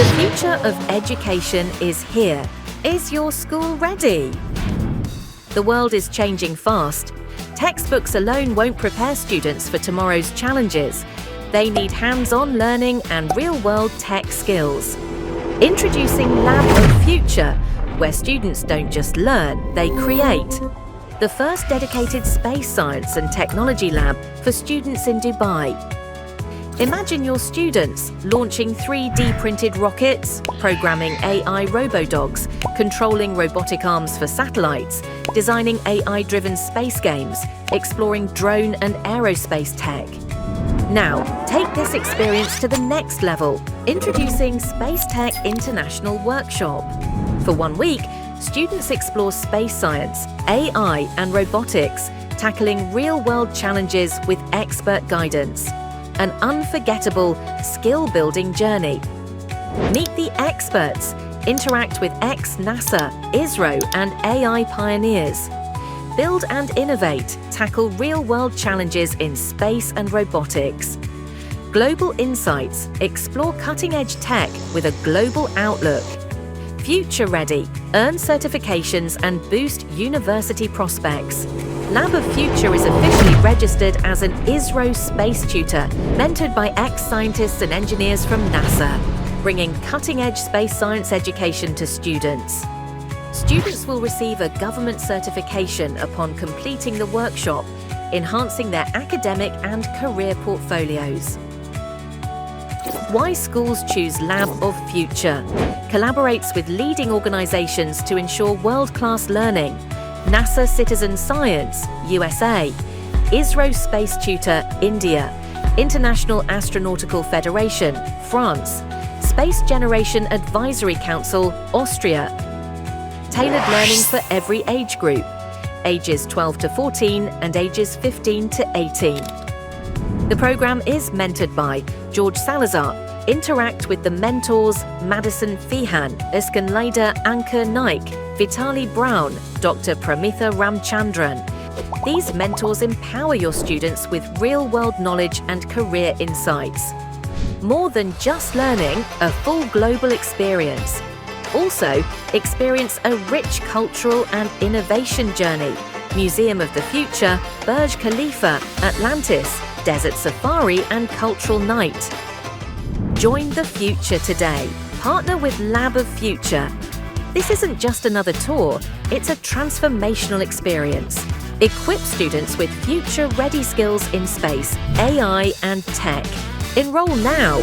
The future of education is here. Is your school ready? The world is changing fast. Textbooks alone won't prepare students for tomorrow's challenges. They need hands-on learning and real-world tech skills. Introducing Lab of Future, where students don't just learn, they create. The first dedicated space science and technology lab for students in Dubai. Imagine your students launching 3D printed rockets, programming AI robodogs, controlling robotic arms for satellites, designing AI-driven space games, exploring drone and aerospace tech. Now, take this experience to the next level, introducing Space Tech International Workshop. For 1 week, students explore space science, AI and robotics, tackling real-world challenges with expert guidance. An unforgettable skill-building journey. Meet the experts, interact with ex-NASA, ISRO and AI pioneers. Build and innovate, tackle real-world challenges in space and robotics. Global Insights, explore cutting-edge tech with a global outlook. Future Ready, earn certifications and boost university prospects. Lab of Future is officially registered as an ISRO space tutor, mentored by ex-scientists and engineers from NASA, bringing cutting-edge space science education to students. Students will receive a government certification upon completing the workshop, enhancing their academic and career portfolios. Why schools choose Lab of Future? Collaborates with leading organizations to ensure world-class learning. NASA Citizen Science, USA, ISRO Space Tutor, India, International Astronautical Federation, France, Space Generation Advisory Council, Austria. Tailored learning for every age group, ages 12 to 14 and ages 15 to 18. The program is mentored by George Salazar. Interact with the mentors Madison Feehan, Iskanlaida Ankur Naik, Vitali Brown, Dr. Pramitha Ramchandran. These mentors empower your students with real-world knowledge and career insights. More than just learning, a full global experience. Also, experience a rich cultural and innovation journey. Museum of the Future, Burj Khalifa, Atlantis, Desert Safari and Cultural Night. Join the future today. Partner with Lab of Future. This isn't just another tour, it's a transformational experience. Equip students with future-ready skills in space, AI and tech. Enroll now